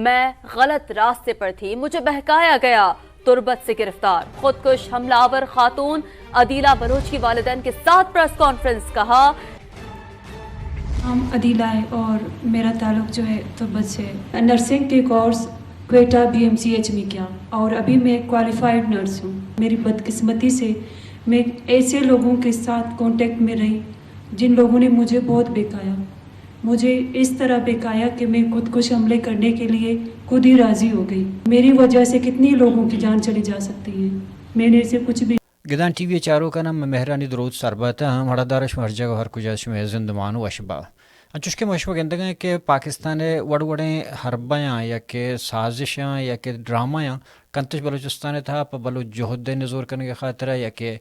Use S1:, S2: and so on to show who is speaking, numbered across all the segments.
S1: میں غلط راستے پر تھی، مجھے بہکایا گیا، تربت سے گرفتار، خودکش حملہ آور خاتون عدیلہ بلوچ کی والدین کے ساتھ پریس کانفرنس، کہا
S2: ہم عدیلہ ہے اور میرا تعلق جو ہے تربت سے نرسنگ کے کورس کوئٹہ BMCH میں کیا اور ابھی میں کوالیفائڈ نرس ہوں. میری بدقسمتی سے میں ایسے لوگوں کے ساتھ کانٹیکٹ میں رہی جن لوگوں نے مجھے بہت بہکایا. مجھے اس طرح بہکایا کہ میں خودکش حملے کرنے کے لیے خود ہی راضی ہو گئی. میری وجہ سے کتنی لوگوں کی جان چلی جا سکتی ہے. میں نے اسے کچھ بھی
S3: گدان ٹی وی چارو کا نام مہرانی درود سربت ہڑا دارش ہر جگہ ہر کجاش میں زندمان وشبہ انچوش کے مشبہ گندگاں کہ پاکستان وڑ وڑیں حربیاں یا کہ سازشاں یا کہ ڈرامایاں کنتش بلوچستان تھا بلوچ جہد نزور کرنے کے خاطر یا کہ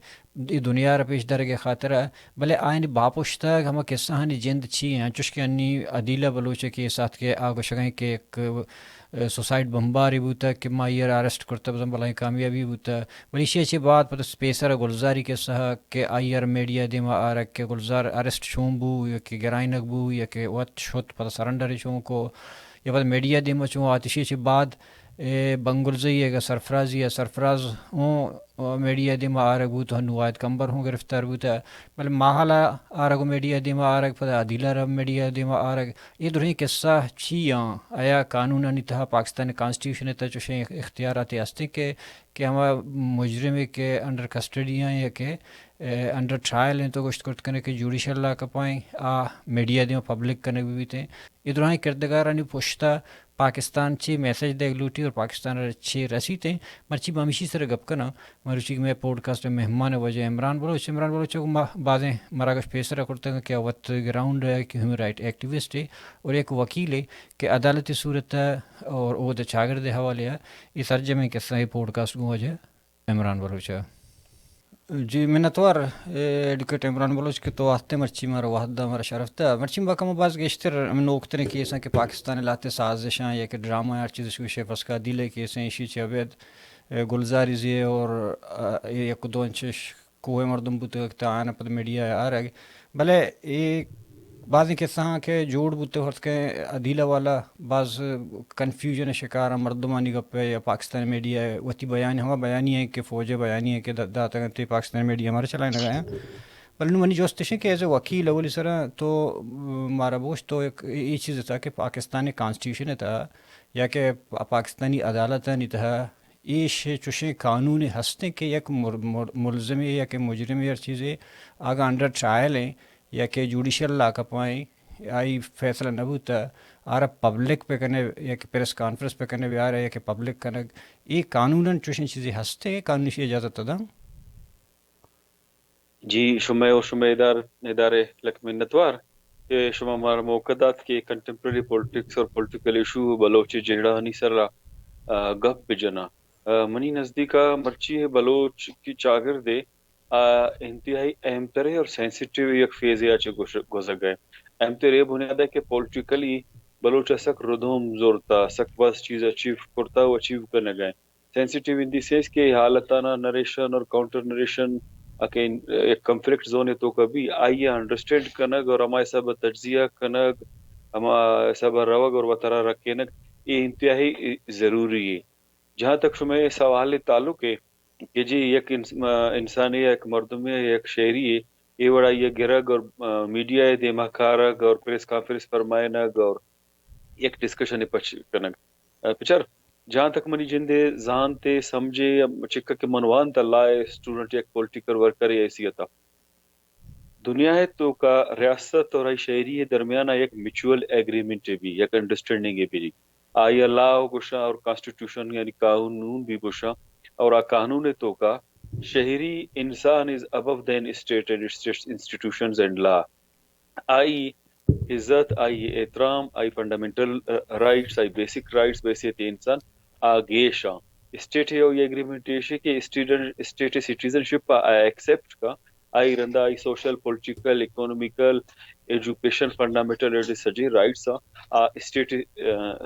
S3: دنیا پیش در کے خاطر بلے آئین باپوشتا ہم قصہ ہنی جند چھی ہیں چش کے انی عدیلہ بلوچ کے ساتھ کے آگو شگائیں کہ ایک سوسائڈ بمباری بوتا کہ مائر ارسٹ کرتا بزن بلائیں کامیابی بوتا بلی شیچے بعد پتہ سپیسر گلزاری کے سہا کہ آئر میڈیا دیما آرک کہ گلزار ارسٹ چون بو یا کہ گرائنک بو یا کہ وقت شد پتہ سرنڈر چون کو یا پتہ میڈیا دیما چون آتشی چھ بعد بنگلزی یا سرفرازی یا سرفراز ہوں میڈیا دیما آرک بو تو ہنو آیت کمبر ہوں گرفتار بوتا بل ماحالا آرگو میڈیا دیما آرک پتہ عدیلہ رب میڈیا دیما آرک یہ درہیں قصہ چیاں آیا قانون انتہا پاکستان کانسٹیٹیوشن تا چوشیں اختیارات ہستے کہ ہم مجرم کے انڈر کسٹڈی ہیں یا کہ انڈر ٹرائل ہیں تو گوشت کرنے کے جوڈیشل لا کپائیں میڈیا دیما پبلک کرنے بھی تھے یہ درہیں کردگارانی پوشتا پاکستان چی میسیج دے لوٹی اور پاکستان چی رسی تھے مرچی بامیشی سر گپ کنا مرچی میں پوڈ کاسٹ میں مہمان وجہ عمران بلوچ کو بعضیں مراکش پیسر کرتے ہیں کہ وقت گراؤنڈ ہے کہ ہیومن رائٹ ایکٹیوسٹ ہے اور ایک وکیل ہے کہ عدالتی صورت ہے اور وہ شاگرد حوالے ہے یہ ترجمے کے صحیح پوڈ کاسٹ کو وجہ عمران بلوچ جی منتوار ایڈوکیٹ عمران بلوچ کے تو آتے مرچی مارا وحدہ مارا شرف تھا مرچی باقا باز گیشتر نوکتنے کیساں کہ پاکستان لاتے سازشاں یا کہ ڈرامہ ہر چیز کو شیفس کا دلے کیسیں ایشی چوید گلزاری زی اور یک دو انچش کوہ مردم بوتے آنا پتہ میڈیا آ رہا بلے ایک بعضی قصہ کہ جوڑ بوتے ہرت کے عدیلہ والا بعض کنفیوژن شکار مردمانی گپے یا پاکستان میڈیا وتی بیان ہوا بیانی ہے کہ فوج بیانی ہے کہ داتا گنتے پاکستان میڈیا ہمارے چلائے لگائے ہیں بلنو منی جوستشن کہ ایز اے وکیل اولی سر تو مارا بوش تو ایک یہ چیز تھا کہ پاکستانی کانسٹیٹیوشن تھا یا کہ پاکستانی عدالت نہیں تھا ایش چوشیں قانون ہستے کہ یک ملزم یا کہ مجرم ہر چیزیں آگا انڈر ٹرائل ہیں یا کہ جوڈیشل لا کپائیں آئی فیصلہ نبوتا آرہ پبلک پہ کرنے یا کہ پریس کانفرنس پہ کرنے بھی آ رہا ہے یا کہ پبلک کرنے یہ قانوناً چوشیں چیزیں ہستے قانونی سی اجازت دا
S4: جی شمع و شمع ادارے لک منتوار کہ شمع ہمارا موقعات کے کنٹمپریری پولیٹکس اور پولیٹیکل ایشو بلوچ جہڑا ہنی سر گپ بجنا منی نزدیکا مرچی ہے بلوچ کی چاگر دے انتہائی اہم ترے اور سینسیٹیو یک فیز یا گزر گئے. اہم ترے بنیاد ہے کہ پولیٹیکلی بلوچ سک ردوم زورتا سک بس چیز اچیو کرتا و اچیو کرنے گئے. سینسیٹیو ان دی سینس کے حالتانا نریشن اور کاؤنٹر نریشن اکین ایک کنفلکٹ زون ہے تو کبھی آئیے انڈرسٹینڈ کنگ اور ہمارے سب تجزیہ کنگ ہمارے سب روگ اور وطرہ رکھنگ یہ انتہائی ضروری ہے. جہاں تک شمع سوال تعلق ہے کہ جی یک انسانی ایک مردمی ایک شہری ہے یہ بڑا یہ گرگ اور میڈیا ہے دیما کارگ اور پریس کانفرنس فرمائنگ اور ایک ڈسکشن کنگ پچر جہاں تک منی جندے زانتے سمجھے چکا کہ منوان تا لائے اسٹوڈنٹ ایک پولیٹیکل ورکر حیثیت دنیا ہے تو کا ریاست اور شہری ہے درمیان ایک میچول ایگریمنٹ بھی ایک انڈرسٹینڈنگ بھی آئی اللہ گشا اور کانسٹیٹیوشن یعنی قانون بھی گشا اور قانون تو کا شہری انسان از ابو دین state and state institutions and law آئی عزت آئی احترام آئی فنڈامنٹل رائٹس آئی بیسک رائٹس بیسیت انسان آگیشا اسٹیٹ ہے یہ ایگریمنٹ ہے کہ اسٹیٹ سٹیزن شپ ایکسیپٹ کا آئی رندا آئی social political economical education fundamental سجی رائٹس اسٹیٹ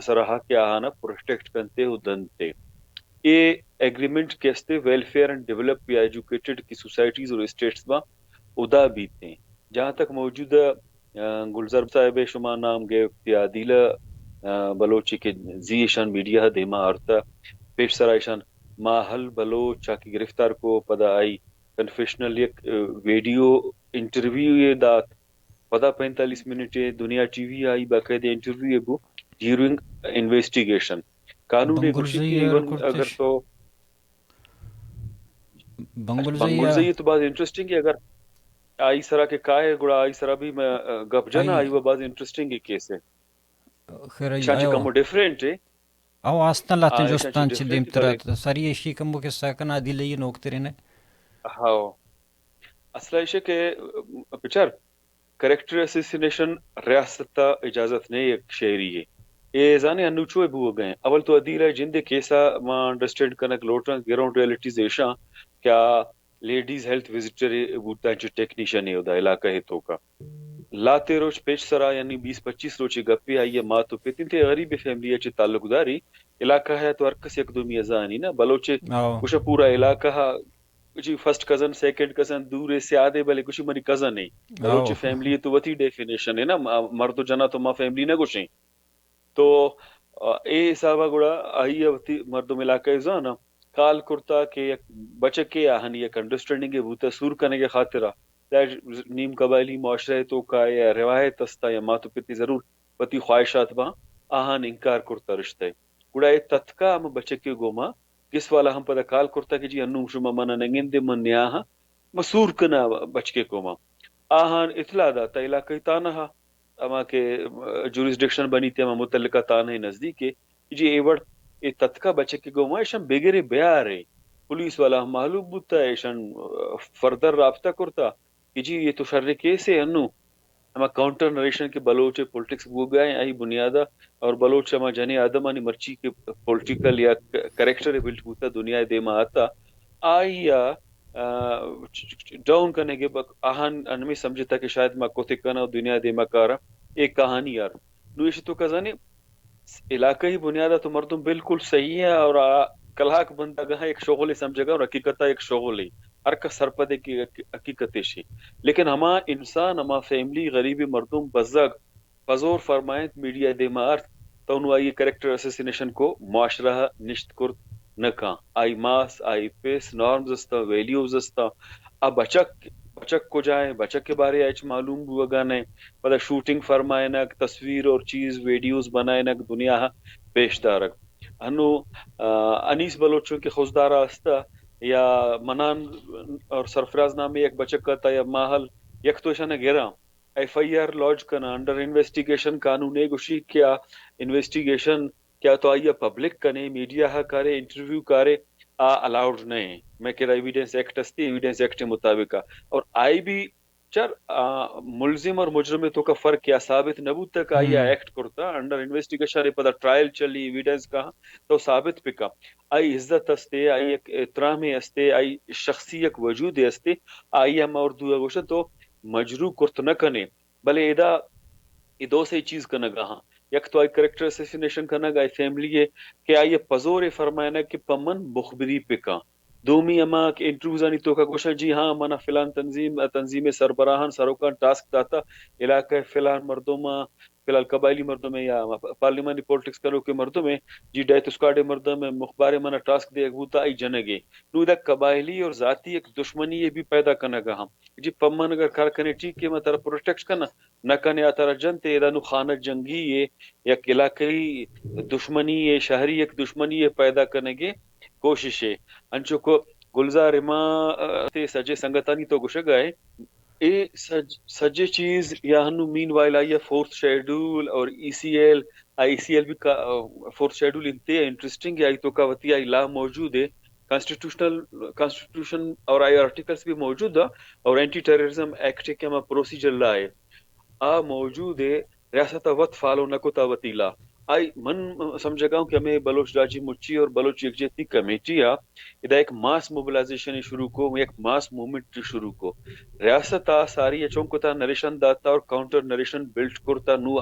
S4: سرحا کے آہانا پروٹیکٹ کرتے ہو دنتے یہ ایگریمنٹ کیستے ویلفیئر اینڈ ڈیولپ یا ایجوکیٹڈ کی سوسائٹیز اور اسٹیٹس میں ادا بیتے ہیں. جہاں تک موجودہ گلزار صاحب شما نام گئے عدیلہ بلوچی کے زیشان میڈیا دیما ارتا پیش سرائشان ماحل بلوچ کی گرفتار کو پدا آئی کنفیشنل یک ویڈیو انٹرویو یہ دات پدا 45 منٹ دنیا ٹی وی آئی باقاعدہ انٹرویو بو ڈیورنگ انویسٹیگیشن قانون گوشی کے ایون اگر تو بنگل زئی تو بعض انٹرسٹنگ ہے اگر آئی سرا کے کائے گڑا آئی سرا بھی میں گپ جنا آئی وہ بعض انٹرسٹنگ ہے کیس ہے شانچ کمو ڈیفرنٹ ہے
S3: او آستان لاتن جوستان چی دیم ترات ساری ایشی کمو کے ساکن آدھی لئی نوکترین ہے
S4: ہاو اصلا ایشی کہ پچھر کریکٹر اسیسینیشن ریاست اجازت نہیں ایک شہری ہے یہ زانے انو چوئے بو گئے اول تو ادیر ہے جن دے کیسا ما انڈرسٹینڈ کنک لوٹن گراؤنڈ ریالٹیز ایشا کیا لیڈیز ہیلتھ وزٹر بوتا جو ٹیکنیشن ہے ادا علاقہ ہے تو کا لاتے روچ پیش سرا یعنی 20-25 روچی گپی آئی ہے ماں تو پیتن تھے غریب فیملی اچھے تعلق داری علاقہ ہے تو ارکس یک دومی ازانی نا بلوچے کچھ پورا علاقہ کچھ فرسٹ کزن سیکنڈ کزن دور سے آدھے بلے کچھ منی کزن نہیں بلوچ فیملی تو وتی ڈیفینیشن ہے نا مرد و جنا تو ماں فیملی نہ گوشیں تو اے حسابہ گوڑا آئی ہے مردم علاقہ ازانا کال کرتا کہ بچے کے آہنی یک انڈرسٹینڈنگ ہے بوتا سور کرنے کے خاطرہ نیم قبائلی معاشرے تو کا یا روایت استا یا ماتو پتی ضرور پتی خواہشات با آہان انکار کرتا رشتہ ہے گوڑا اے تتکا ہم بچے کے گوما کس والا ہم پدا کال کرتا کہ جی انو شما منا ننگن دے من نیاہا مسور کنا بچ کے گوما آہان اطلاع داتا علاقہ تانہا اما کے جوریسڈکشن بنی تھی اما متعلقہ تانہی نزدیک ہے جی اے وڑ اے تتکا بچے کے گوما ایشان بگرے بیار ہے پولیس والا ہم معلوم بوتا ہے ایشان فردر رابطہ کرتا کہ جی یہ تو شر کیس ہے انو ہما کاؤنٹر نریشن کے بلوچ پولیٹکس بو گئے آئی بنیادہ اور بلوچ ہما جنے آدمانی مرچی کے پولیٹیکل یا کریکٹر بلٹ ہوتا دنیا دیما آتا آئی یا ڈاؤن کرنے کے آہن انمی سمجھتا کہ شاید ما کوتے کنا دنیا دیما کارا ایک کہانی یار نویش تو کزانے علاقہی بنیادہ تو مردم بالکل صحیح ہے اور کلاک بندہ گاہ ایک شغل سمجھے گا اور حقیقتہ ایک شغل ہے ہر کا سرپدے کی حقیقت شی لیکن ہما انسان ہما فیملی غریبی مردم بزگ پزور فرمائیں میڈیا دیمار تو انہوں آئی کریکٹر اسیسینیشن کو معاشرہ نشت کرد نکا آئی ماس آئی پیس نارمز استا ویلیوز استا اب بچک کو جائیں بچک کے بارے ایچ معلوم ہوا گانے پدا شوٹنگ فرمائیں نک تصویر اور چیز ویڈیوز بنائیں نک دنیا پیش دارک انو انیس بلوچوں کے خوزدارہ استا یا منان اور سرفراز نامی ایک بچک کا تا یا ماحل یک تو شانا گرا ایف آئی آر لانچ کرنا انڈر انویسٹیگیشن قانون گوشی کیا انویسٹیگیشن کیا تو آئیے پبلک کنے میڈیا ہا کرے انٹرویو کرے الاؤڈ نہیں میں کہہ رہا ایویڈنس ایکٹ استی ایویڈنس ایکٹ مطابق اور آئی بھی چر ملزم اور مجرم تو کا فرق کیا ثابت نبوت تک آئی ایکٹ کرتا انڈر انویسٹیگیشن پدا ٹرائل چلی ایویڈنس کہا تو ثابت پکا آئی عزت استے آئی ایک احترام استے آئی شخصی ایک وجود استے آئی ہم اور دو گوشت تو مجروح کرت نہ کنے بلے ادا یہ دو سے چیز کا نگاہ یک تو آئی کریکٹر اسیسینیشن کا نگاہ فیملی ہے کہ آئی پزور فرمائنا کہ پمن مخبری پکا دومی اما کہ انٹرویوز آنی تو کا گوشا جی ہاں منا فلان تنظیم سربراہان سروکان ٹاسک داتا علاقہ فلان مردوں میں فلال قبائلی مردوں میں یا پارلیمانی پولیٹکس کرو کے مردوں میں جی ڈیت اسکواڈ مردوں میں مخبار منا ٹاسک دے گوتا آئی جنگے نو دا قبائلی اور ذاتی ایک دشمنی یہ بھی پیدا کرنا گا ہم جی پمن اگر کار کنے ٹھیک ہے میں ترہ پروٹیکٹ کرنا نہ کنے آتا جنتے ادا نو خانت جنگی یہ یک علاقی دشمنی یہ شہری ایک دشمنی یہ پیدا کرنے کے کوشش ہے انچو کو گلزار ماں تے سجے سنگتانی تو گوشہ گئے اے سجے چیز یا ہنو مین وائل آئی فورتھ شیڈول اور ای سی ایل بھی فورتھ شیڈول انتے انٹرسٹنگ آئی تو کا وتی آئی لا موجود ہے کانسٹیٹیوشن اور آئی آرٹیکلز بھی موجود ہے اور اینٹی ٹیررزم ایکٹ کے ہم پروسیجر لائے موجود ہے ریاست وقت فالو نہ کو وطیلا آئی من سمجھا گا ہوں کہ ہمیں بلوچ راجی مچی اور بلوچ یکجہتی کمیٹی ادا ایک ماس موبلائزیشن شروع کو ایک ماس موومنٹ شروع کو ریاست ساری چونکتا نریشن داتا اور کاؤنٹر نریشن بلٹ کرتا نو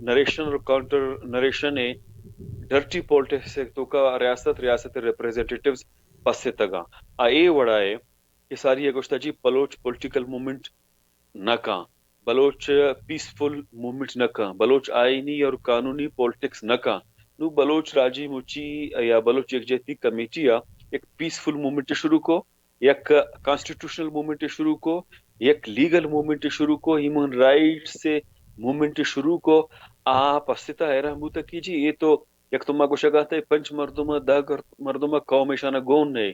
S4: نریشن اور کاؤنٹر نریشن ڈرٹی پولٹکس تو کا ریاست ریپریزنٹیٹیوز پسے تگا اے وڑا ہے کہ ساری گوشتا جی بلوچ پولیٹیکل موومنٹ نہ کہاں بلوچ پیسفل موومنٹ نکا بلوچ آئینی اور قانونی پولیٹکس نکا نو بلوچ راجی مچی یا بلوچ یکجہتی کمیٹی ایک پیسفل موومنٹ شروع کو یک کانسٹیٹیوشنل موومنٹ شروع کو یک لیگل موومنٹ شروع کو ہیومن رائٹ سے موومنٹ شروع کو پستا حیران بوتا کی جی یہ تو یک تما کو شگاتا ہے پنچ مردمہ دگ مردمہ قوم ایشانہ گون ہے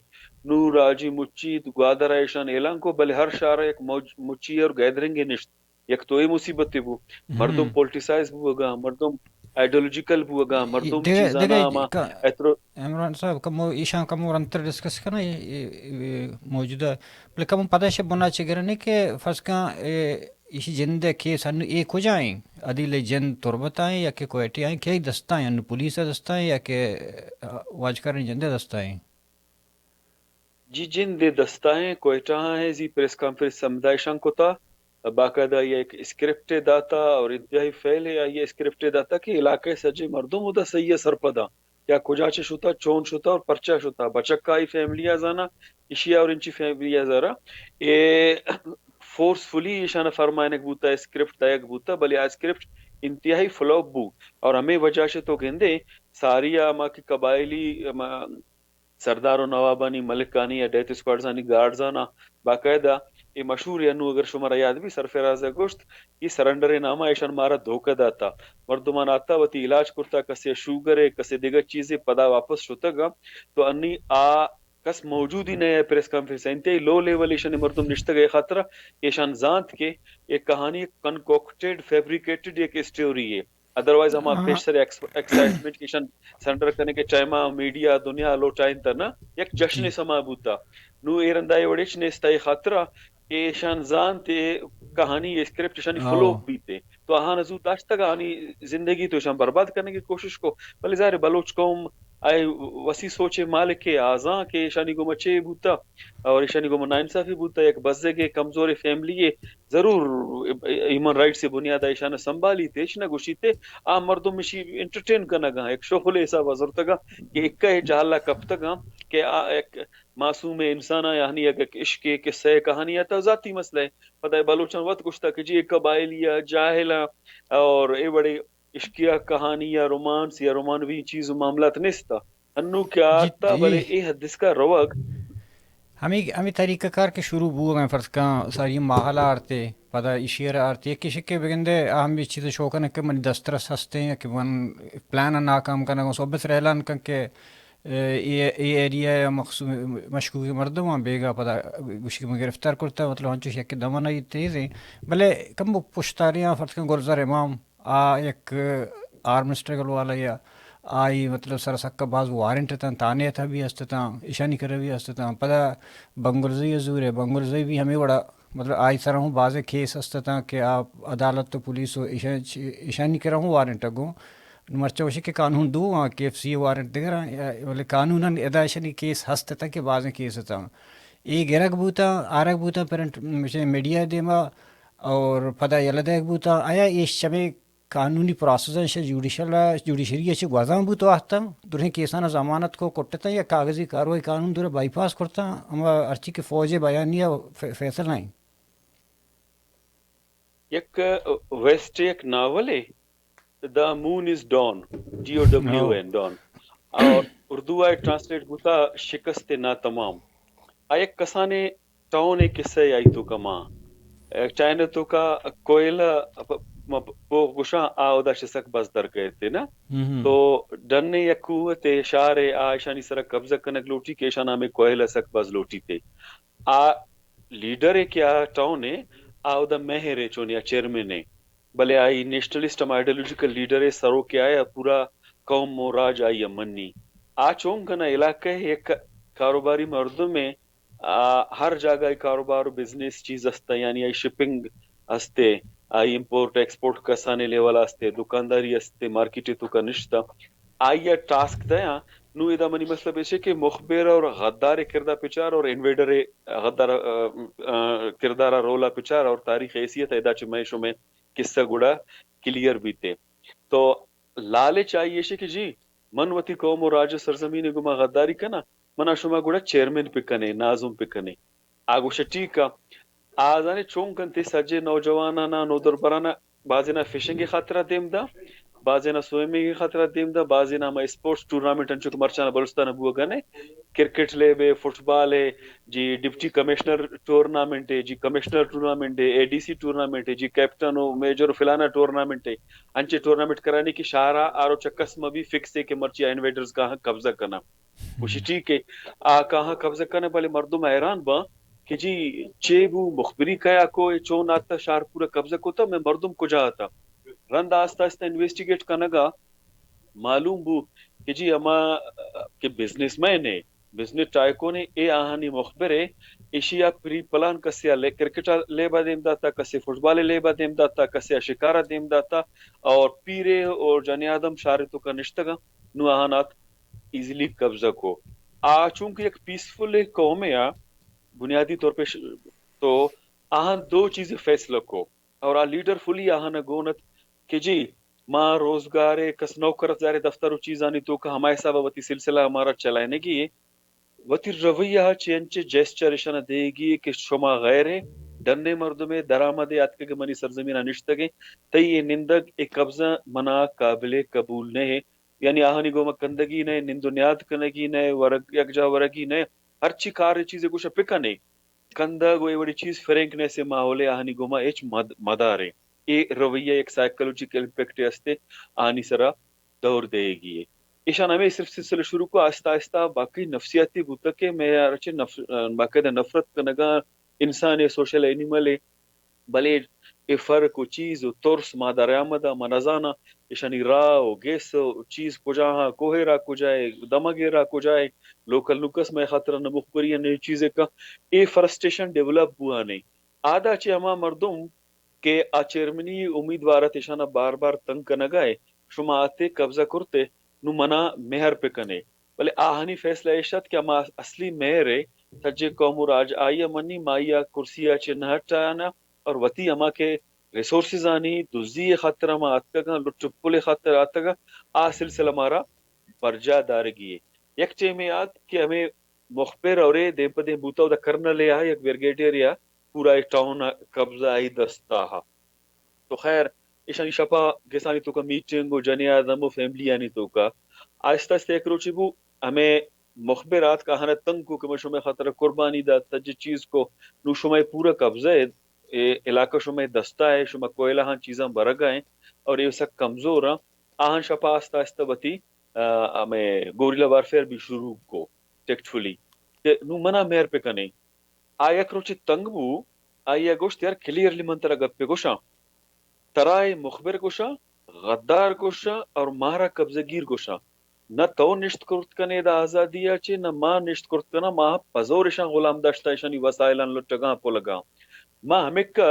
S4: نو راجی مچی گوادر ایشان اعلان کو بلے ہر شارع ایک مچی اور گیدرنگ نشت یک تو یہ مصیبت بو مردم پولیٹیسائز بوگا مردم آئیڈیولوجیکل بوگا مردم چیزانا اما اترو
S3: عمران صاحب کمو ایشان کمو رنتر ڈسکس کرنا موجودہ بلے کمو پتہ ہے بنا چگرنے کہ فرض کا اسی جند کے سن ایک ہو جائیں عدیل جند تربت آئیں یا کہ کوئٹی آئیں کہ دستائیں ان پولیس دستائیں یا کہ واج کرنے جند دستائیں
S4: جی جن دے دستائیں کوئٹہ ہیں زی پریس کانفرنس سمدائشان کو تا باقاعدہ یہ ایک اسکرپٹ داتا اور انتہائی فیل ہے یہ اسکرپٹ داتا کہ علاقے سجے مردم ہوتا سید سرپدا یا کجاچے شتا چون شتا اور پرچا شتا بچکائی فیملی زانا اشیا اور انچی فیملی زارا یہ فورسفلی اشانہ فرمائنک بوتا اسکرپٹ تایک بوتا بلی اسکرپٹ انتہائی فلوپ بو اور ہمیں وجہ سے تو گندے ساری اما کی قبائلی سردار و نوابانی ملکانی یا ڈیتھ اسکواڈزانی گارڈزانا باقاعدہ یہ مشہور ہے انو اگر شمارا یاد بھی سرفراز گوشت یہ سرنڈر نامہ ایشان مارا دھوکہ داتا مردمان آتا وتی علاج کرتا کسے شوگر ہے کسے دیگر چیزیں پدا واپس شتا گا تو انی کس موجود ہی نہیں ہے پریس کانفرنس انتہائی لو لیول ایشان مردم نشتہ گئے خاطرہ ایشان زانت کے ایک کہانی کنکوکٹڈ فیبریکیٹڈ ایک اسٹوری ہے ادروائز ہم پیش سر ایکسائٹمنٹ کی سرنڈر کرنے کے چائما میڈیا دنیا لو چائن ترنا یک جشن سما بوتا نو ایرندائی وڑیچ نے استائی خاطرہ ایشان زان تے کہانی اسکرپٹ شانی فلوپ بیتے تو آہاں نزو داشتا کہانی زندگی تو ایشان برباد کرنے کی کوشش کو بلے ظاہر بلوچ قوم آئے وسی سوچے مالک کے آزاں کے ایشانی کو مچے بوتا اور ایشانی کو ناانصافی بوتا ایک بزے کے کمزور فیملی ضرور ہیومن رائٹ سے بنیاد ایشانہ سنبھالی تے ایشنہ گوشی تے مردم مشی انٹرٹین کرنا گا ایک شغل ایسا وزرتا گا کہ ایک کا جہالہ کب تک کہ ایک معصوم انسان یعنی اگر عشق کے قصے کہانی آتا ذاتی مسئلہ ہے پتہ ہے بلوچان وقت گشتا کہ جی ایک قبائلیہ جاہلہ اور اے بڑے عشقیہ کہانی یا رومانس یا رومانوی چیز و معاملات نستا انو کیا آتا بلے اے حدث کا روگ
S3: ہمیں طریقہ کار کے شروع بو گئے فرض کا ساری ماحلہ آرتے پتہ اشیر آرتے ایک کسی کے بگندے اہم بھی چیز شوکن ہے کہ من دسترس ہستے ہیں کہ من پلان ناکام کرنا گا صحبت رہلان کن کہ یہ ایریا مشکوک مردم بیگا پتہ گوشی میں گرفتار کرتا مطلب ہنچوش یک دمانہ یہ تیز ہیں بلے کم پشتاریاں فرض کا گلزار امام ایک آرم اسٹرگل والا یا آئی مطلب سر سکا بعض وارنٹ تھا تانے تھا بھی ہستا ایشانی کر بھی ہستا پتہ بنگلزی حضور ہے بنگلزی بھی ہمیں بڑا مطلب آئی سر ہوں بعض کیس ہستا کہ آپ عدالت تو پولیس ہو ایشانی کر ہوں وارنٹ اگوں مرچہ وشی کے قانون دو کے ایف سی وارنٹ دے رہا بولے قانون ادا ایشانی کیس ہستا کہ بعض کیس تھا یہ گرک بوتا آرک بوتا پرنٹ مجھے میڈیا دیما اور پتہ یلدہ بوتا آیا یہ شبے قانونی پروسیس جوڈیشری سے گوازاں بوتا آتا درہیں کیسانہ ضمانت کو کٹتا یا کاغذی کاروائی قانون دورے بائی پاس کرتا ہم ارچی کے فوج بیانیہ فیصل آئیں
S4: یک ویسٹ ایک ناول ہے دا مون از ڈان DOWN ڈان اور اردو آئے ٹرانسلیٹ ہوتا شکست نا تمام آئے کسانے ٹاؤن ایک قصے آئی تو کما چائنا تو کا کوئلہ گشاں آودا شسک بس در گئے تھے نا تو ڈننے یک قوت شار آشانی سر قبضہ کنک لوٹی کے شانہ میں کوئلہ سک بس لوٹی تھے لیڈر کیا ٹاؤن ہے آودا مہر ہے چون یا چیئرمین ہے بلے آئی نیشنلسٹ ہم آئیڈیولوجیکل لیڈر ہے سرو کیا ہے پورا قوم و راج آئی منی چون کنا علاقہ ایک کاروباری مردوں میں ہر جگہ کاروبار بزنس چیز ہستا یعنی آئی شپنگ ہستے آئی امپورٹ ایکسپورٹ کسانے لیولا ہستے دکانداری ہستے مارکیٹ تو کا نشتا آئی ٹاسک دیا نو ادا منی مطلب ایسے کہ مخبر اور غدار کردہ پچار اور انویڈر غدار کردارہ رولا پچار اور تاریخ حیثیت ادا چمیشوں میں قصہ گڑا کلیئر بھی تھے تو لالچ آئیے کہ جی من وتی قوم و راج سرزمین گما غداری کنا منا شما گڑا چیئرمین پکنے ناظم پکنے آگو شٹی کا آزانے چون کنتے سجے نوجوانانا نودربرانا بازینا فشنگ خاطرہ دیم دا بازینا سوئمنگ خاطرہ دیم دا بازینا ما اسپورٹس ٹورنامنٹ انچو کہ مرچانا بلستان بو گنے کرکٹ لے بے فٹ بال ہے جی ڈپٹی کمشنر ٹورنامنٹ ہے جی کمشنر ٹورنامنٹ ہے اے ڈی سی ٹورنامنٹ ہے جی کیپٹن ہو میجر فلانا ٹورنامنٹ ہے انچے ٹورنامنٹ کرانے کی شاہراہ آرو چکس میں بھی فکس ہے کہ مرچی انویڈرز کہاں قبضہ کرنا خوشی ٹھیک ہے کہاں قبضہ کرنے والے مردم حیران با کہ جی چیبو مخبری کیا کو چون آتا شہر پورا قبضہ کو تھا میں مردم کو جاتا رند آستا آستا انویسٹیگیٹ کنگا معلوم بو کہ جی اما کہ بزنس مین ہے بزنس ٹائکو نے اے آہانی مخبر ہے ایشیا پری پلان کسیا لے کرکٹ لے با دیم داتا کسی فٹ بال لے با دیم داتا کسی شکارہ دیم داتا اور پیرے اور جانی آدم شارتوں کا نشتگا نو آہانات ایزیلی قبضہ کو چونکہ ایک پیسفل قوم ہے بنیادی طور پہ تو آہن دو چیزیں فیصلہ کو اور لیڈر فلی آہن گونت کہ جی ماں روزگار کس نوکرت زارے دفتر و چیزانی تو کہ ہمارے صاحب وتی سلسلہ ہمارا چلائنے کی وتی رویہ چینچے جیسچر اشانہ دے گی کہ شما غیر ہے ڈنے مردم درآمد آت کے منی سرزمین نشتگے تی نندگ ایک قبضہ منا قابل قبول نہیں یعنی آہنی گوما کندگی نے نندنیاد کنگی نے ورگ یکجا ورگی نے ہر چی کار چیزیں کچھ پکا نہیں کندگ وہی بڑی چیز فرینکنے سے ماحول آہنی گوما ایچ مدارے یہ رویہ ایک سائیکلوجیکل امپیکٹ ہستے آہنی سرا دور دے گی ایشان ہمیں صرف سلسلہ شروع کو آہستہ آہستہ باقی نفسیاتی بوتا کہ میں رچے باقاعدہ نفرت کنگا انسان سوشل اینیمل بلے اے فرق و چیز و ترس مادر آمدہ منزانہ ایشانی راہ و گیس و چیز کو جاہاں کوہے را کو جائے دمگے را کو جائے لوکل نکس میں خطرہ نمخبری نئی چیزیں کا اے فرسٹیشن ڈیولپ ہوا نہیں آدھا چے ہما مردم کہ چیرمنی امیدوارت ایشانہ بار بار تنگ کنگائے شما آتے قبضہ کرتے نو منا مہر پہ کنے بلے آہنی فیصلہ ایشت کہ ہما اصلی مہر ہے سجے قوم راج آئیا منی مائیا کرسیا چے نہ ہٹانا اور وتی اما کے ریسورسز آنی دوزی خاطر اما آتگا لٹپل خاطر آتگا سلسلہ ہمارا برجا دارگی ہے یک چے میں آت کہ ہمیں مخبر اور دے پدے بوتا دا کرنا لے آئے یک برگیڈیر یا پورا ایک ٹاؤن قبضہ آئی دستا ہا تو خیر ایشانی شپا کسانی تو کا میٹنگ و جنی آدم و فیملی آنی تو کا آہستہ آہستہ ایک روچی بو ہمیں مخبرات کا ہنہ تنگ کو کہ میں شمع خاطر قربانی دا تج چیز کو نو شمع پورا قبضہ ہے علاقہ شمع دستا ہے شمع کوئلہ ہاں چیزاں برگا ہیں اور یہ سک کمزور ہیں آہن شپا آہستہ آہستہ بتی ہمیں گوریلا وارفیئر بھی شروع کو ٹیکٹفلی نو منا مہر پہ کنے آیا کروچی تنگ بو آیا گوشت یار کلیئرلی من ترہ گپ پہ گوشا ترائے مخبر گوشا غدار گوشا اور مارا قبضہ گیر گوشا نہ تو نشت کرت کنے دا آزادیا چے نہ ماں نشت کرت کنا ماں پزورشان غلام داشتا ایشانی وسائلان لٹگاں پو لگاں ماں ہمکہ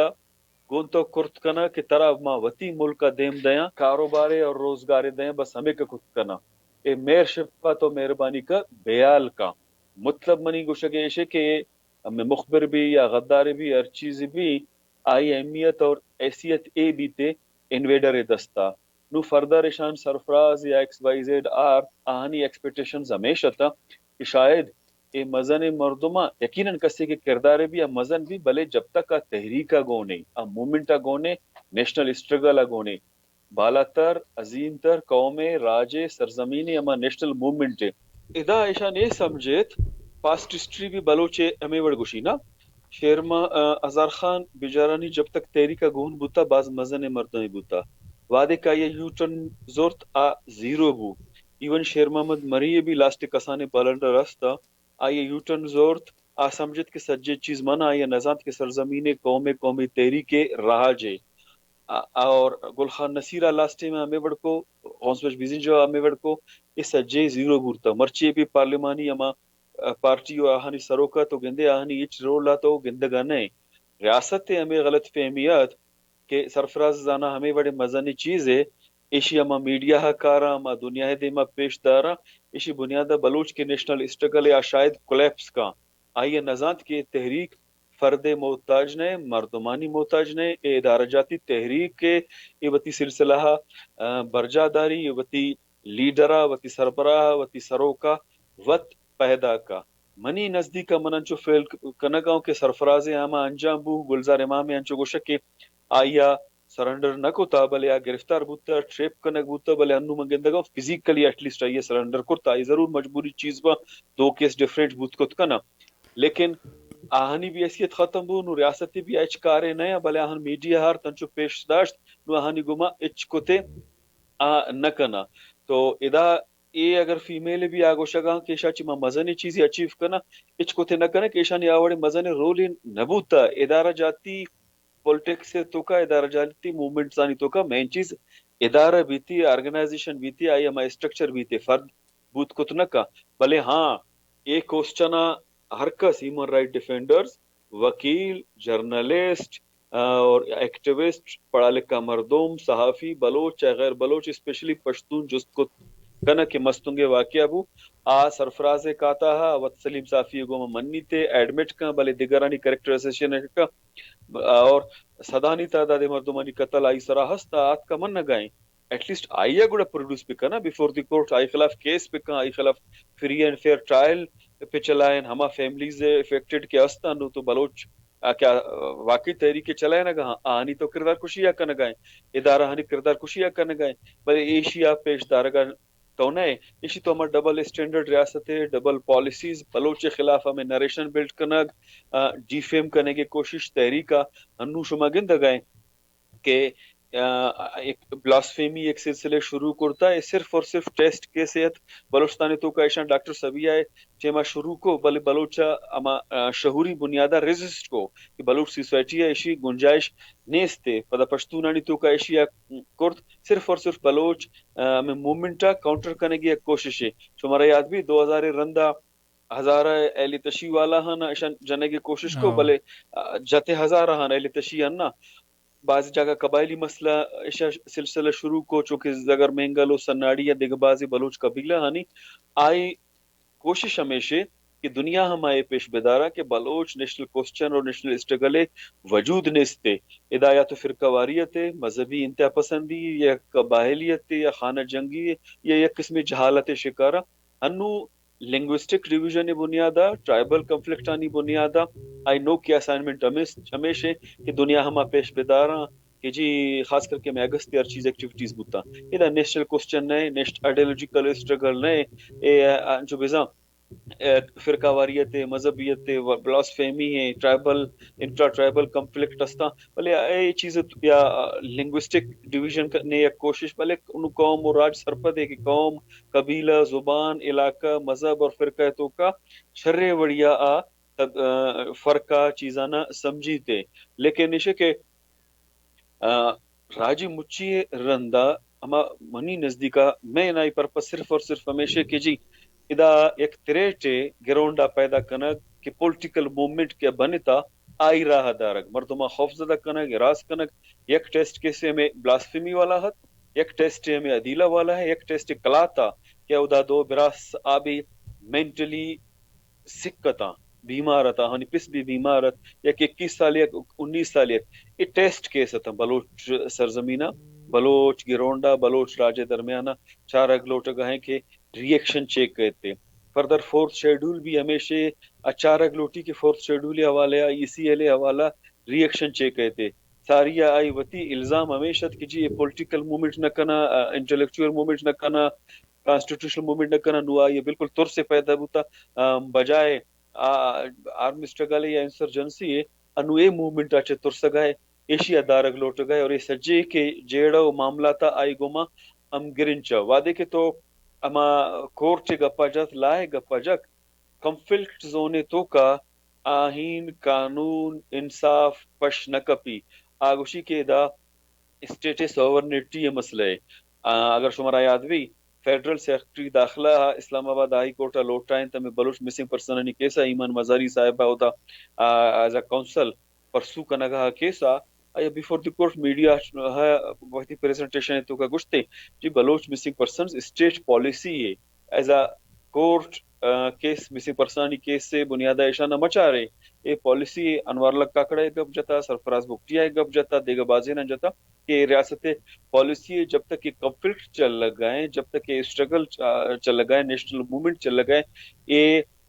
S4: گون تو کرت کنا کہ ترا ماں وطی ملکہ دیم دیاں کاروبارے اور روزگارے دیاں بس ہمیں کا کت کنا اے میر شفا تو مہربانی کا بیال کا مطلب منی گوشگے ایشے کہ ہمیں مخبر بھی یا غدار بھی ہر چیز بھی آئی اہمیت اور حیثیت اے بھی تے انویڈر دستا نو فردر شان سرفراز یا ایکس وائی زیڈ آر آہنی ایکسپیکٹیشنز ہمیشہ تھا کہ شاید اے مزن مردمہ یقیناً کسی کے کردار بھی مزن بھی بلے جب تک کا تحریکہ گونے مومنٹا گونے نیشنل اسٹرگل گونے بالا تر عظیم تر قوم راج سرزمین اما نیشنل موومنٹ ادا ایشان یہ سمجھت پاسٹ ہسٹری بھی بلوچے ہمیں وڑ گوشی نا شیرما ازار خان بیجارانی جب تک تحریکہ گون بوتا باز مزن مردمی بوتا وعدے کا یہ یوٹن زورت زیرو بو ایون شیر محمد مری بھی لاسٹ کسانے بالنڈر رستا آئیے یوٹن زورت سمجھت کے سجے چیز منا آئیے نزانت کے سرزمین قومی تحریک رہا جے اور گل خان نصیرہ لاسٹے میں ہمیں وڑکو غونسوش بیزن جو ہمیں وڑکو اس سجے زیرو بورتا مرچے بھی پارلیمانی اما پارٹی و آہنی سروکا تو گندے آہنی اچ رولا تو گندگا نہیں ریاست ہمیں غلط فہمیات کہ سرفراز زانا ہمیں بڑے مزانی چیز ہے ایشی اما میڈیا ہا کارا اما دنیا دے ما پیش دارا ایشی بنیادہ بلوچ کے نیشنل اسٹرگل یا شاید کولیپس کا آئیے نزانت کے تحریک فرد محتاج نے مردمانی محتاج نے ادارہ جاتی تحریک کے یہ وتی سلسلہ برجا داری یہ وتی لیڈرہ وتی سربراہ وتی سروکا وط پیدا کا منی نزدیک مننچو فعل کنگاؤں کے سرفراز آما انجام بو گلزار امام انچو گوشک کہ آیا سرنڈر نہ کوتا بلے آ گرفتار بوتا ٹریپ کنگ بوتا بلے انو منگندگا فزیکلی ایٹ لیسٹ آئیے سرنڈر کرتا آئی ضرور مجبوری چیز با دو کیس ڈیفرنٹ بوت کت کنا لیکن آہنی بھی حیثیت ختم بو نو ریاستی بھی اچ کارے نیا بلے آہن میڈیا ہار تنچو پیش داشت نو آہنی گما اچ کتے نہ کنا تو ادا اے اگر فیمیل بھی آگو شگا کہ شاچی ما مزنی چیزی اچیو کنا اچ کوتے نہ کنا کہ شانی آوڑے مزنی رول نبوتا ادارہ جاتی پولیٹکس سے تو کا ادارہ جاتی موومنٹ سانی تو کا مین چیز ادارہ بیتی آرگنائزیشن بیتی آئی ہما اسٹرکچر بیتی فرد بوت کت نہ کا بلے ہاں ایک کوسچنا ہر کس ہیومن رائٹ ڈیفینڈرز وکیل جرنلسٹ اور ایکٹیوسٹ پڑھا لکھا مردم صحافی بلوچ چاہے غیر بلوچ اسپیشلی پشتون جست کو کنا کہ مستنگے واقعہ ابو سرفراز کاتا ہا وط سلیم صافی گو منی تے ایڈمٹ کا بلے دیگرانی کریکٹر اسیشن کا اور صدانی تعداد مردمانی قتل آئی سرا ہستا آت کا من نگائیں ایٹ لیسٹ آئیے گوڑا پروڈیوس پہ کنا بیفور دی کورٹ آئی خلاف کیس پہ کنا آئی خلاف فری اینڈ فیئر ٹرائل پہ چلائیں ہما فیملیز افیکٹڈ کے استانو تو بلوچ کیا واقعی تحریک چلائے نہ گا آنی تو کردار کشیا کا نگائیں ادارہ ہنی کردار کشیا کا نگائیں بلے ایشیا پیش دارگا کون ہے اسی تو ہمارا ڈبل اسٹینڈرڈ ریاست ہے ڈبل پالیسیز بلوچ کے خلاف ہمیں narration building defame کرنے کی کوشش تحریکہ انو شما گند گئے کہ ایک بلاسفیمی ایک سلسلے شروع کرتا ہے صرف اور صرف ٹیسٹ کے صحت بلوچستانی تو کا ایشان ڈاکٹر سبیہ ہے چیما شروع کو بلے بلوچا اما شہوری بنیادہ ریزسٹ کو کہ بلوچ سوسائٹی ہے ایشی گنجائش نیستے پدا پشتونانی تو کا ایشیا کرت صرف اور صرف بلوچ میں مومنٹا کاؤنٹر کرنے کی ایک کوشش ہے شمارا یاد بھی 2000 رندہ ہزارہ اہلی تشیع والا ہاں ایشان جانے کی کوشش کو بلے جاتے ہزارہ ہاں اہلی تشیع ہاں بعض جگہ قبائلی مسئلہ ایشا سلسلہ شروع کو چونکہ زگر مینگلو سناڑی یا دگبازی بلوچ قبیلہ ہانی آئی کوشش ہمیشہ کہ دنیا ہم آئے پیش بیدارہ کہ بلوچ نیشنل کوسچن اور نیشنل اسٹرگل وجود نیستے ادا یا تو فرقہ واریت مذہبی انتہا پسندی یا قبائلیت یا خانہ جنگی یا ایک قسم جہالت شکارہ انو لنگوسٹک ڈیویژن بنیادہ ٹرائبل کنفلکٹانی بنیادہ آئی نو کی اسائنمنٹ ہمیشہ کہ دنیا ہما پیش بیداراں کہ جی خاص کر کے میں اگست ہر چیز ایکٹیویٹیز بوتا یہ نیشنل کوسچن نئے نیشنل آئیڈیالوجیکل اسٹرگل نئے جو بزاں فرقہ واریت مذہبیت بلاسفیمی ہے ٹرائبل انٹرا ٹرائبل کنفلکٹ استا بلے اے چیز یا لنگوسٹک ڈیویژن نے ایک کوشش بلے ان قوم اور راج سرپد ہے کہ قوم قبیلہ زبان علاقہ مذہب اور فرقہ تو کا شرے وڑیا فرقہ چیزانا سمجھیتے لیکن نشے کہ راجی مچی رندہ ہما منی نزدیکا میں نائی پرپس صرف اور صرف ہمیشہ کہ جی ادا ایک تریٹے گرونڈا پیدا کنگ کہ پولیٹیکل موومنٹ کے بنتا آئی راہ دارگ مردمہ خوف زدہ کنگ راز کنگ ایک ٹیسٹ کیسے میں بلاسفیمی والا ہے ایک ٹیسٹ میں عدیلہ والا ہے ایک ٹیسٹ کلاتا کیا ادا دو براس آبی مینٹلی سکتا بیمارتا ہنی پس بھی بیمارت یک 21 سال یک 19 سال یہ ٹیسٹ کیس تھا بلوچ سرزمینہ بلوچ گرونڈا بلوچ راجے درمیانہ چار اگلوٹ گہیں کہ ریئیکشن چیک کہتے فردر فورتھ شیڈول بھی ہمیشہ اچار اگلوٹی کے فورتھ شیڈول حوالے ای سی ایل حوالہ ریئیکشن چیک کہتے ساری آئی وتی الزام ہمیشہ کہ جی یہ پولیٹیکل موومنٹ نہ کنا انٹلیکچوئل موومنٹ نہ کنا کانسٹیٹیوشنل موومنٹ نہ کنا نو یہ بالکل طور سے پیدا ہوتا بجائے آرمی اسٹرگل یا انسرجنسی ہے انو اے موومنٹ اچھے طور سے گئے ایشیا دارگ لوٹ گئے اور یہ سجے کے جیڑا و معاملاتا آئی گوما ام گرنچا وعدے کے تو اما کورٹ گپا جات لائے گپا جک کنفلکٹ زونے تو کا آہین قانون انصاف پش نکپی آگوشی کے دا اسٹیٹ سوورنیٹی مسئلہ ہے اگر شمارا یاد بھی فیڈرل سیکرٹری داخلہ اسلام آباد ہائی کورٹ لوٹائیں تمہیں بلوچ مسنگ پرسن کیسا ایمان مزاری صاحبہ ہوتا ایز اے کونسل پرسو کنگا کیسا آیا بیفور دی کورٹ میڈیا ہے بہت ہی پریزنٹیشن تو کا گشتے جی Baloch missing persons state policy ہے is a court case missing person case سے بنیادہ اشانہ مچا رہے یہ پالیسی انوار لگ کاکڑے گپ جاتا سرفراز بکٹیا گپ جاتا دیگا بازی نہ جاتا کہ ریاست پالیسی جب تک یہ کنفلکٹ چل لگائیں جب تک یہ اسٹرگل چل لگائیں نیشنل موومنٹ چل لگائیں یہ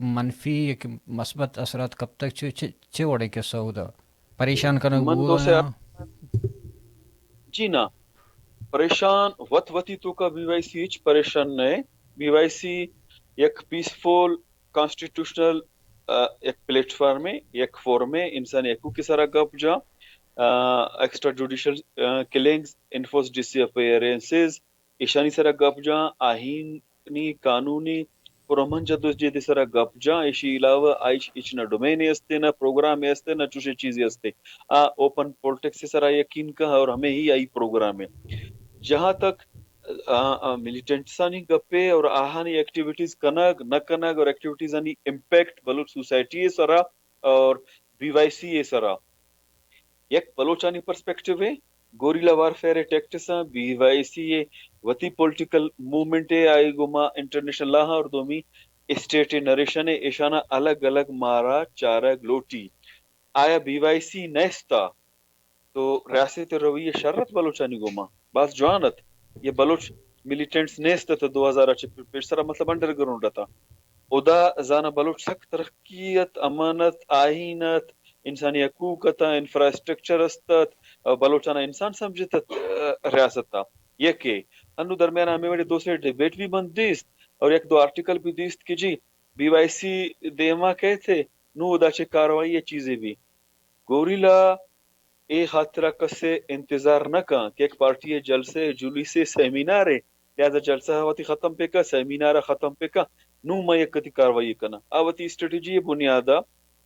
S3: منفی یک مثبت اثرات کب تک چه وڑے کے سعودہ پریشان کرنا
S4: من
S3: وہ
S4: دو سے جی نا پریشان وت وتی تو کا بی وائی سی ایچ پریشان نئے بی وائی سی یک پیسفول کانسٹیٹیوشنل یک پلیٹ فارم ہے یک فورم ہے انسانی حقوق کی سارا گپ جا extra judicial killings enforced disappearances ایشانی سارا گپ جا آہینی قانونی پرمن جدوجہد سارا گپ جا ایشی علاوہ آئیش اچنا ڈومین استے نہ پروگرام استے نہ چوشے چیزیں استے اوپن پولیٹکس سے سارا یقین کا اور ہمیں ہی آئی پروگرام ہے جہاں تک ملیٹنٹ سانی گپے اور آہانی ایکٹیویٹیز کنگ نہ کنگ اور ایکٹیویٹیز آنی امپیکٹ بلوچ سوسائٹی سرا اور بی وائی سی سرا یک بلوچانی پرسپیکٹو ہے guerrilla warfare tactics B Y C وتی پولیٹیکل موومنٹ آئی گما انٹرنیشنل لاہ اور دومی اسٹیٹ نریشن ایشانہ الگ الگ مارا چارہ گلوٹی آیا بی وائی سی نیستا تو ریاست رویہ شرط بلوچانی گما بعض جوانت یہ بلوچ ملیٹنٹس نیست تھا 2000 پیش سرا مطلب انڈر گراؤنڈ تھا ادا زانا بلوچ سخت ترقیت امانت آئینت انسانی حقوق تھا انفراسٹرکچر استت بلوچانہ انسان سمجھتا ریاست تھا یہ کہ انو درمیان ہمیں بڑے دوسرے ڈیبیٹ بھی بند دیست اور ایک دو آرٹیکل بھی دیست کہ جی بی وائی سی دیما کہتے نو ادا چے کاروائی یہ چیزیں بھی گوریلا اے خاطرہ کسے انتظار نہ کہاں کہ ایک پارٹی جلسے جلوسے سیمینار ہے لہذا جلسہ ہوتی ختم پہ کا سیمینار ختم پہ کا نو میں یک کتی کاروائی کنا آواتی اسٹریٹجی بنیادہ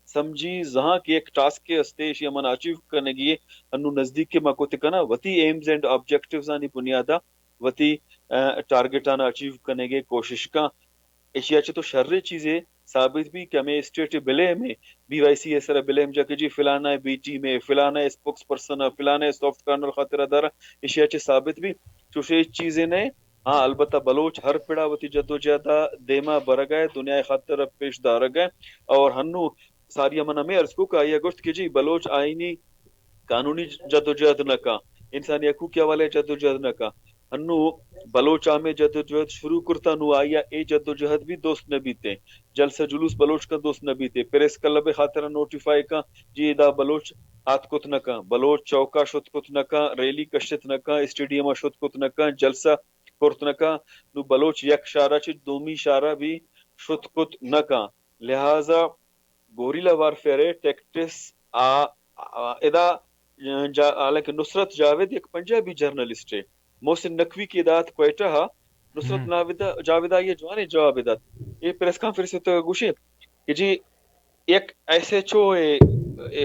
S4: سمجھی جہاں کی ایک ٹاسک کے استے اشیا من اچیو کرنے گی انو نزدیک کے مکوتے کنا وتی ایمز اینڈ آبجیکٹیوز آنی بنیادہ وتی ٹارگٹ آنا اچیو کرنے گے کوشش کا اشیا چھ تو شر چیزیں ثابت بھی کہ ہمیں اسٹیٹ بلے میں بی وائی سی ایسا بلیم جا کہ جی فلانا بی ٹی میں فلانا اسپوکس پرسن فلانا سافٹ کارنر خاطرہ دارا اشیا چھ ثابت بھی چوشے چیزیں نے ہاں البتہ بلوچ ہر پڑا وتی جدو جہدا دیما برگئے دنیا خاطر پیش دار گئے اور ہنو ساری امن میں عرض کو کہ یہ گوشت کہ جی بلوچ آئینی قانونی جدوجہد نہ کا انسانی حقوق کے حوالے جدوجہد نہ کا ہنو بلوچ میں جدوجہد شروع کرتا نو آیا اے جدوجہد بھی دوست نبی تے جلسہ جلوس بلوچ کا دوست نبی تے پریس کلب خاطر نوٹیفائی کا جی دا بلوچ آت کت نکا بلوچ چوکا شد کت نکا ریلی کشت نکا اسٹیڈیم شد کت نکا جلسہ کرت نکا نو بلوچ یک شارہ چھ دومی شارہ بھی شد کت نکا لہذا گوریلا وارفیئر ٹیکٹس ادا حالانکہ نصرت جاوید ایک پنجابی جرنلسٹ ہے محسن نقوی کی ادات کوئٹہ نصرت جاویدہ یہ جوانے جواب ادات یہ پریس کانفرنس تو گوشے کہ جی ایک ایسے چو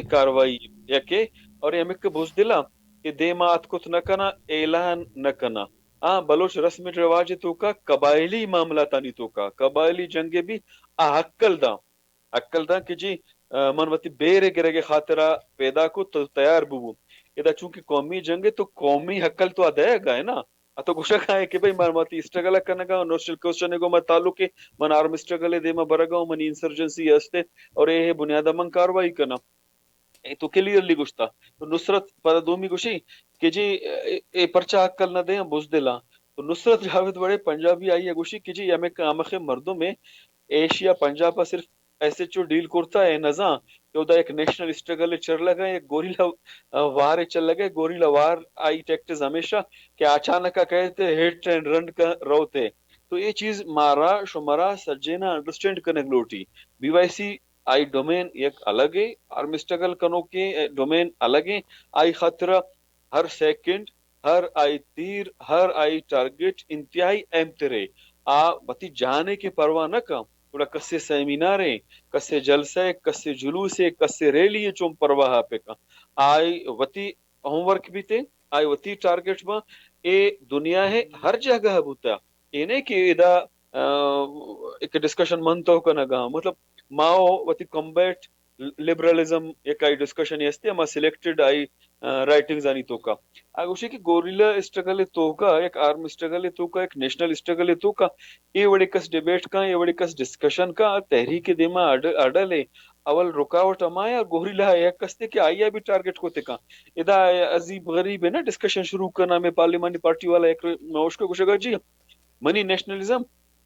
S4: کاروائی یکے اور یہ مک بوز دلا کہ دیمات کت نہ کنا اعلان نہ کنا بلوچ رسم رواج تو کا قبائلی معاملات آنی تو کا قبائلی جنگے بھی عقل دا کہ جی منوتی بیرے گرے کے خاطرہ پیدا کو تو تیار بو ادا چونکہ قومی جنگ ہے تو قومی حقل تو ادائے گا ہے نا تو گوشا ہے کہ بھئی منوتی اسٹرگل کرنا گا نوشل کوشچن کو میں تعلق ہے من آرم اسٹرگل دے میں برگا من انسرجنسی استے اور یہ بنیادہ من کاروائی کرنا تو کلیئرلی گوشتا تو نصرت پر دومی گوشی کہ جی اے پرچہ عقل نہ دیں بزدلا تو نصرت جاوید بڑے پنجابی آئی ہے گوشی کہ جی ہمیں کامخ مردوں میں ایشیا پنجاب صرف ایسے چو ڈیل کرتا ہے نزاں کہ ادا ایک نیشنل اسٹرگل چل لگا ایک گوریلا وار چل لگا گوریلا وار آئی ٹیکٹز ہمیشہ کہ اچانک کہتے ہٹ اینڈ رن کا روتے تو یہ چیز مارا شمارا سجینا انڈرسٹینڈ کرنے گلوٹی بی وائی سی آئی ڈومین ایک الگ ہے اور مسٹرگل کنو کے ڈومین الگ ہے آئی خطرہ ہر سیکنڈ ہر آئی تیر ہر آئی ٹارگٹ انتہائی اہم ترے بتی جانے کی پرواہ نہ کم تھوڑا کسے سیمیناریں کسے جلسے کسے جلوسے کسے ریلی چوم پرواہ پہ کا آئی وتی ہوم ورک بھی تے آئی وتی ٹارگٹ با اے دنیا ہے ہر جگہ بوتا اے نہیں کہ ادا ایک ڈسکشن منتو کا نگا مطلب ماؤ وتی کمبیٹ لبرلزم ایک آئی ڈسکشن یستے اما سلیکٹڈ آئی رائٹنگز آنی تو کا آگوشی کہ گوریلا اسٹرگل تو کا ایک آرم اسٹرگل تو کا ایک نیشنل اسٹرگل تو کا یہ بڑی کس ڈیبیٹ کا یہ بڑی کس ڈسکشن کا تحریک دیما اڈلے اول رکاوٹ امایا گوریلا ایک کستے کہ آئیا بھی ٹارگٹ کو تکا ادا عجیب غریب ہے نا ڈسکشن شروع کرنا میں پارلیمانی پارٹی والا ایک موش کو گوشے گا جی منی نیشنلزم